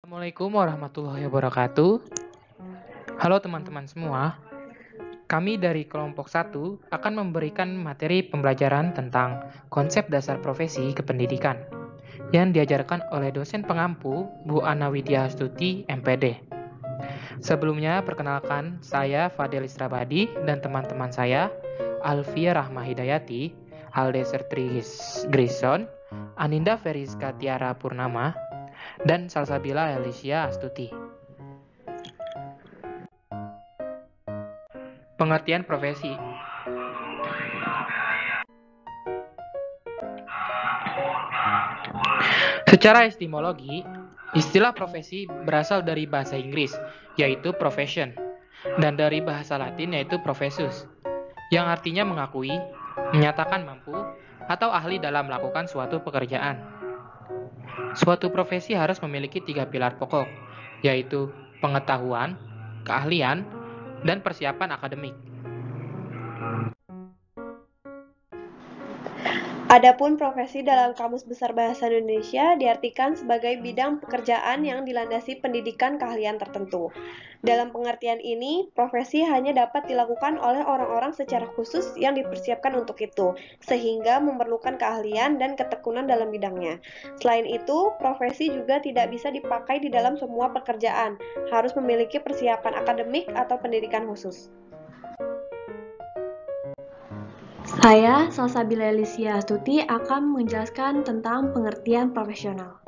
Assalamualaikum warahmatullahi wabarakatuh. Halo teman-teman semua, kami dari kelompok 1 akan memberikan materi pembelajaran tentang konsep dasar profesi kependidikan yang diajarkan oleh dosen pengampu Bu Ana Widya Astuti, MPD. Sebelumnya, perkenalkan saya Fadel Istrabadi dan teman-teman saya Alfia Rahma Hidayati, Halde Sertri Grison, Aninda Feriska Tiara Purnama, dan Salsabila Alicia Astuti. Pengertian profesi. Secara etimologi, istilah profesi berasal dari bahasa Inggris, yaitu profession, dan dari bahasa Latin yaitu professus, yang artinya mengakui, menyatakan mampu, atau ahli dalam melakukan suatu pekerjaan. Suatu profesi harus memiliki 3 pilar pokok, yaitu pengetahuan, keahlian, dan persiapan akademik. Adapun profesi dalam Kamus Besar Bahasa Indonesia diartikan sebagai bidang pekerjaan yang dilandasi pendidikan keahlian tertentu. Dalam pengertian ini, profesi hanya dapat dilakukan oleh orang-orang secara khusus yang dipersiapkan untuk itu, sehingga memerlukan keahlian dan ketekunan dalam bidangnya. Selain itu, profesi juga tidak bisa dipakai di dalam semua pekerjaan, harus memiliki persiapan akademik atau pendidikan khusus. Saya, Salsabila Alicia Astuti, akan menjelaskan tentang pengertian profesional.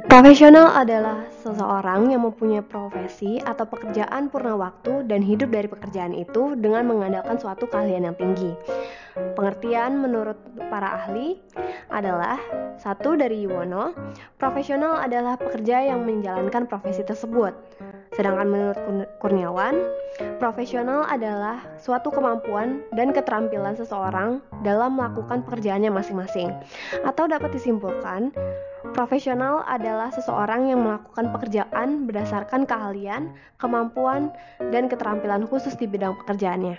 Profesional adalah seseorang yang mempunyai profesi atau pekerjaan purna waktu dan hidup dari pekerjaan itu dengan mengandalkan suatu keahlian yang tinggi. Pengertian menurut para ahli adalah: 1. Dari Yuwono, profesional adalah pekerja yang menjalankan profesi tersebut. Sedangkan menurut Kurniawan, profesional adalah suatu kemampuan dan keterampilan seseorang dalam melakukan pekerjaannya masing-masing. Atau dapat disimpulkan, profesional adalah seseorang yang melakukan pekerjaan berdasarkan keahlian, kemampuan, dan keterampilan khusus di bidang pekerjaannya.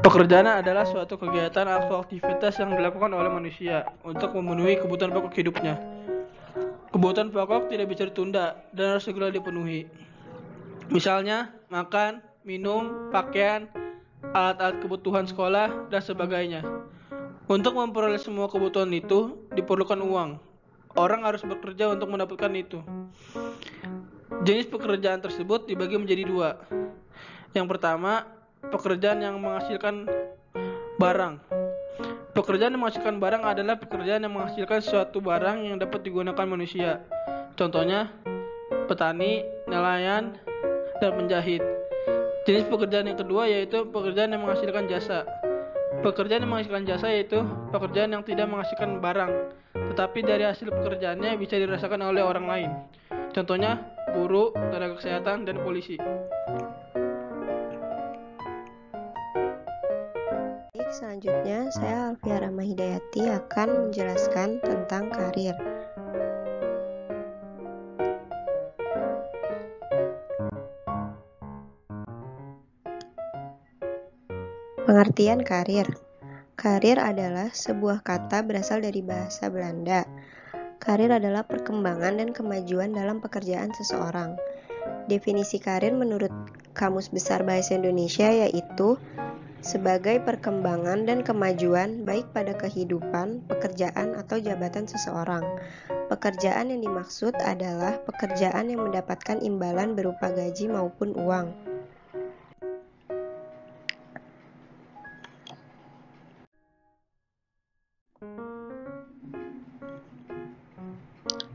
Pekerjaan adalah suatu kegiatan atau aktivitas yang dilakukan oleh manusia untuk memenuhi kebutuhan pokok hidupnya. Kebutuhan pokok tidak bisa ditunda dan harus segera dipenuhi. Misalnya, makan, minum, pakaian, alat-alat kebutuhan sekolah, dan sebagainya. Untuk memperoleh semua kebutuhan itu, diperlukan uang. Orang harus bekerja untuk mendapatkan itu. Jenis pekerjaan tersebut dibagi menjadi 2. Yang pertama, pekerjaan yang menghasilkan barang. Pekerjaan yang menghasilkan barang adalah pekerjaan yang menghasilkan suatu barang yang dapat digunakan manusia. Contohnya, petani, nelayan, dan penjahit. Jenis pekerjaan yang kedua yaitu pekerjaan yang menghasilkan jasa. Pekerjaan yang menghasilkan jasa yaitu pekerjaan yang tidak menghasilkan barang, tetapi dari hasil pekerjaannya bisa dirasakan oleh orang lain. Contohnya, guru, tenaga kesehatan, dan polisi. Selanjutnya, saya Alfia Rahma Hidayati akan menjelaskan tentang karir. Pengertian karir. Karir adalah sebuah kata berasal dari bahasa Belanda. Karir adalah perkembangan dan kemajuan dalam pekerjaan seseorang. Definisi karir menurut Kamus Besar Bahasa Indonesia yaitu sebagai perkembangan dan kemajuan baik pada kehidupan, pekerjaan, atau jabatan seseorang. Pekerjaan yang dimaksud adalah pekerjaan yang mendapatkan imbalan berupa gaji maupun uang.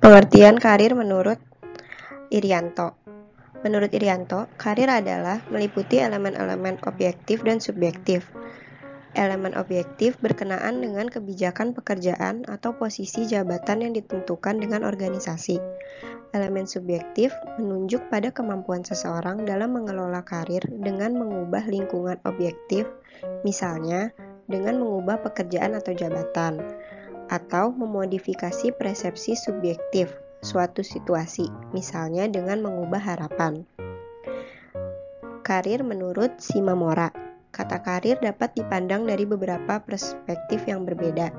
Pengertian karir menurut Irianto. Menurut Irianto, karir adalah meliputi elemen-elemen objektif dan subjektif. Elemen objektif berkenaan dengan kebijakan pekerjaan atau posisi jabatan yang ditentukan dengan organisasi. Elemen subjektif menunjuk pada kemampuan seseorang dalam mengelola karir dengan mengubah lingkungan objektif, misalnya dengan mengubah pekerjaan atau jabatan, atau memodifikasi persepsi subjektif, suatu situasi, misalnya dengan mengubah harapan. Karir menurut Shimamura. Kata karir dapat dipandang dari beberapa perspektif yang berbeda,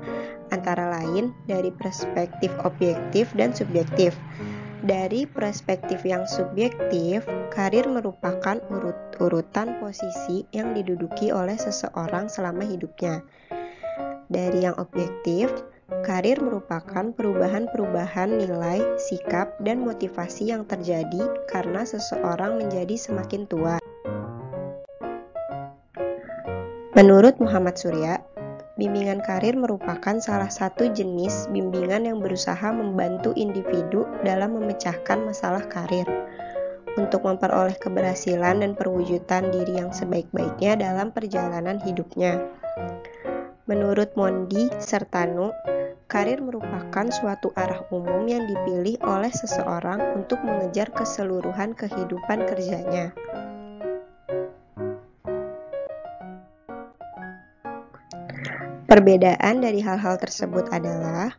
antara lain dari perspektif objektif dan subjektif. Dari perspektif yang subjektif, karir merupakan urutan posisi yang diduduki oleh seseorang selama hidupnya. Dari yang objektif, karir merupakan perubahan-perubahan nilai, sikap, dan motivasi yang terjadi karena seseorang menjadi semakin tua. Menurut Muhammad Surya, bimbingan karir merupakan salah satu jenis bimbingan yang berusaha membantu individu dalam memecahkan masalah karir untuk memperoleh keberhasilan dan perwujudan diri yang sebaik-baiknya dalam perjalanan hidupnya. Menurut Mondi Sertano, karir merupakan suatu arah umum yang dipilih oleh seseorang untuk mengejar keseluruhan kehidupan kerjanya. Perbedaan dari hal-hal tersebut adalah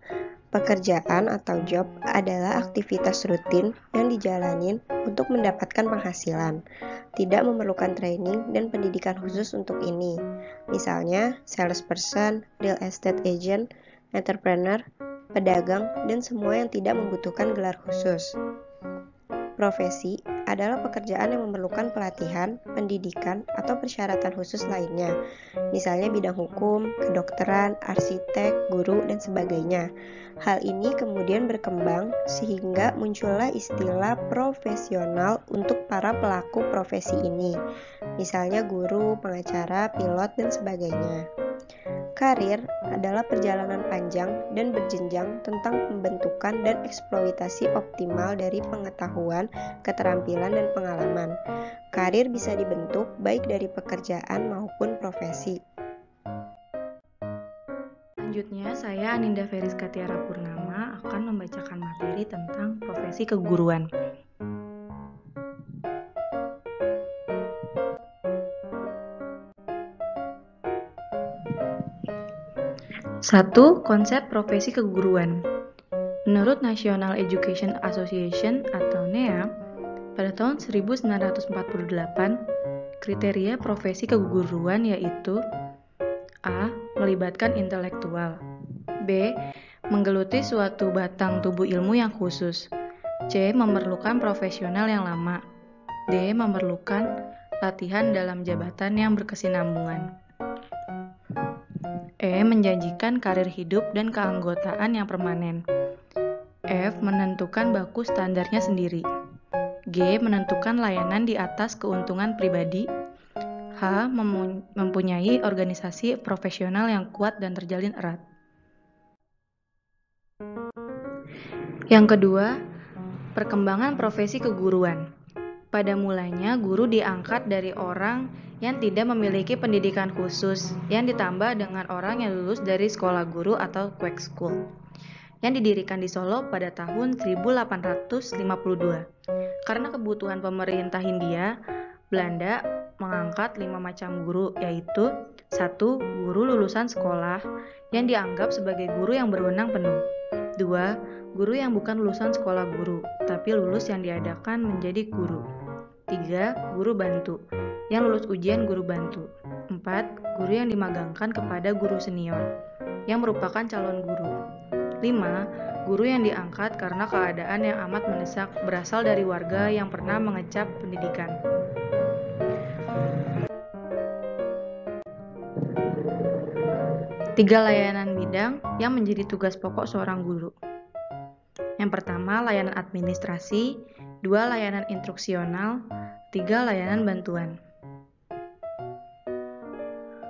pekerjaan atau job adalah aktivitas rutin yang dijalanin untuk mendapatkan penghasilan, tidak memerlukan training dan pendidikan khusus untuk ini. Misalnya, salesperson, real estate agent, entrepreneur, pedagang, dan semua yang tidak membutuhkan gelar khusus. Profesi adalah pekerjaan yang memerlukan pelatihan, pendidikan, atau persyaratan khusus lainnya, misalnya bidang hukum, kedokteran, arsitek, guru, dan sebagainya. Hal ini kemudian berkembang sehingga muncullah istilah profesional untuk para pelaku profesi ini, misalnya guru, pengacara, pilot, dan sebagainya. Karir adalah perjalanan panjang dan berjenjang tentang pembentukan dan eksploitasi optimal dari pengetahuan, keterampilan, dan pengalaman. Karir bisa dibentuk baik dari pekerjaan maupun profesi. Selanjutnya, saya Aninda Feriska Tiara Purnama akan membacakan materi tentang profesi keguruan. Satu, konsep profesi keguruan. Menurut National Education Association atau NEA, pada tahun 1948, kriteria profesi keguruan yaitu A. Melibatkan intelektual, B. Menggeluti suatu batang tubuh ilmu yang khusus, C. Memerlukan profesional yang lama, D. Memerlukan latihan dalam jabatan yang berkesinambungan, E. Menjanjikan karir hidup dan keanggotaan yang permanen, F. Menentukan baku standarnya sendiri, G. Menentukan layanan di atas keuntungan pribadi, H. Mempunyai organisasi profesional yang kuat dan terjalin erat. Yang kedua, perkembangan profesi keguruan. Pada mulanya, guru diangkat dari orang yang tidak memiliki pendidikan khusus, yang ditambah dengan orang yang lulus dari sekolah guru atau Quake School, yang didirikan di Solo pada tahun 1852. Karena kebutuhan pemerintah Hindia, Belanda mengangkat 5 macam guru, yaitu 1. Guru lulusan sekolah yang dianggap sebagai guru yang berwenang penuh, 2. Guru yang bukan lulusan sekolah guru, tapi lulus yang diadakan menjadi guru, 3. Guru bantu, yang lulus ujian guru bantu, 4. Guru yang dimagangkan kepada guru senior, yang merupakan calon guru, 5. Guru yang diangkat karena keadaan yang amat mendesak berasal dari warga yang pernah mengecap pendidikan. Tiga layanan bidang yang menjadi tugas pokok seorang guru. Yang pertama, layanan administrasi, 2. Layanan instruksional, 3. Layanan bantuan.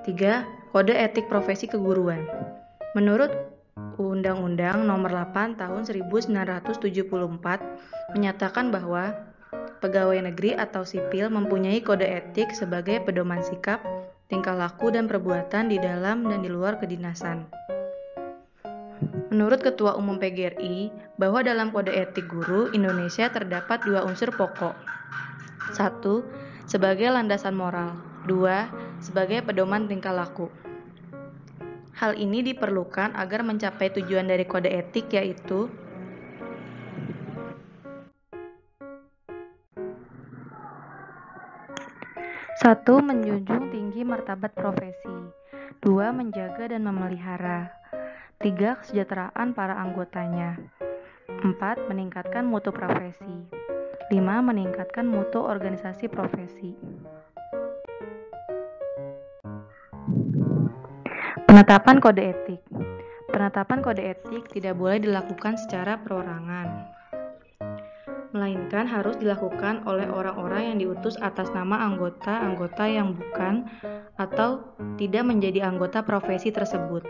3. Kode etik profesi keguruan. Menurut Undang-Undang Nomor 8 Tahun 1974 menyatakan bahwa pegawai negeri atau sipil mempunyai kode etik sebagai pedoman sikap, tingkah laku dan perbuatan di dalam dan di luar kedinasan. Menurut Ketua Umum PGRI, bahwa dalam kode etik guru Indonesia terdapat 2 unsur pokok. 1. Sebagai landasan moral. 2. Sebagai pedoman tingkah laku. Hal ini diperlukan agar mencapai tujuan dari kode etik, yaitu 1. Menjunjung tinggi martabat profesi. 2. Menjaga dan memelihara. 3. Kesejahteraan para anggotanya. 4. Meningkatkan mutu profesi. 5. Meningkatkan mutu organisasi profesi. Penetapan kode etik. Penetapan kode etik tidak boleh dilakukan secara perorangan, melainkan harus dilakukan oleh orang-orang yang diutus atas nama anggota-anggota yang bukan atau tidak menjadi anggota profesi tersebut.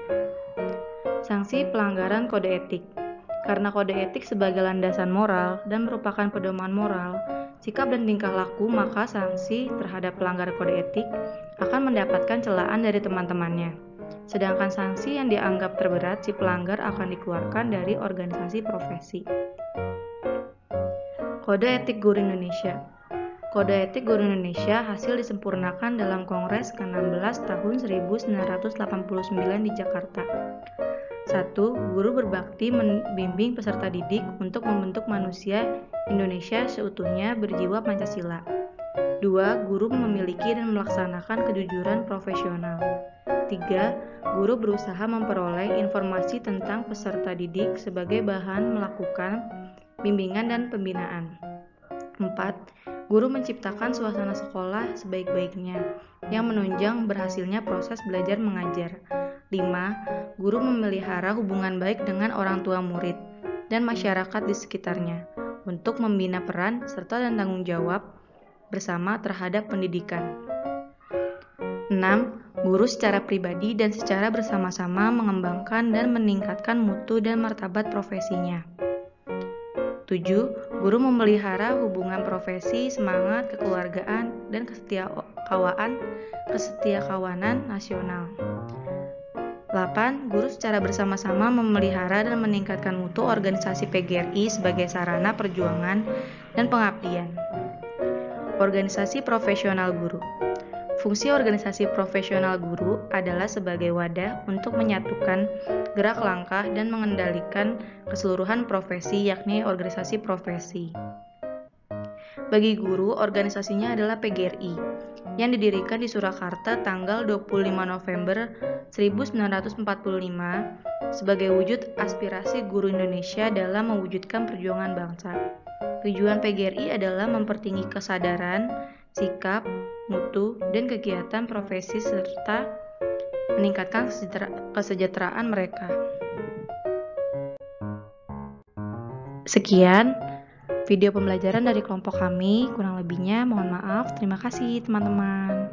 Sanksi pelanggaran kode etik. Karena kode etik sebagai landasan moral dan merupakan pedoman moral, sikap dan tingkah laku, maka sanksi terhadap pelanggar kode etik akan mendapatkan celaan dari teman-temannya. Sedangkan sanksi yang dianggap terberat si pelanggar akan dikeluarkan dari organisasi profesi. Kode Etik Guru Indonesia. Kode Etik Guru Indonesia hasil disempurnakan dalam Kongres ke-16 tahun 1989 di Jakarta. 1. Guru berbakti membimbing peserta didik untuk membentuk manusia Indonesia seutuhnya berjiwa Pancasila. 2. Guru memiliki dan melaksanakan kejujuran profesional. 3. Guru berusaha memperoleh informasi tentang peserta didik sebagai bahan melakukan bimbingan dan pembinaan. 4. Guru menciptakan suasana sekolah sebaik-baiknya yang menunjang berhasilnya proses belajar mengajar. 5. Guru memelihara hubungan baik dengan orang tua murid dan masyarakat di sekitarnya untuk membina peran serta dan tanggung jawab bersama terhadap pendidikan. 6. Guru secara pribadi dan secara bersama-sama mengembangkan dan meningkatkan mutu dan martabat profesinya. 7. Guru memelihara hubungan profesi, semangat, kekeluargaan, dan kesetiakawanan nasional. 8. Guru secara bersama-sama memelihara dan meningkatkan mutu organisasi PGRI sebagai sarana perjuangan dan pengabdian. Organisasi profesional guru. Fungsi organisasi profesional guru adalah sebagai wadah untuk menyatukan gerak langkah dan mengendalikan keseluruhan profesi, yakni organisasi profesi. Bagi guru, organisasinya adalah PGRI, yang didirikan di Surakarta tanggal 25 November 1945 sebagai wujud aspirasi guru Indonesia dalam mewujudkan perjuangan bangsa. Tujuan PGRI adalah mempertinggi kesadaran, sikap, mutu, dan kegiatan profesi serta meningkatkan kesejahteraan mereka. Sekian video pembelajaran dari kelompok kami, kurang lebihnya mohon maaf. Terima kasih teman-teman.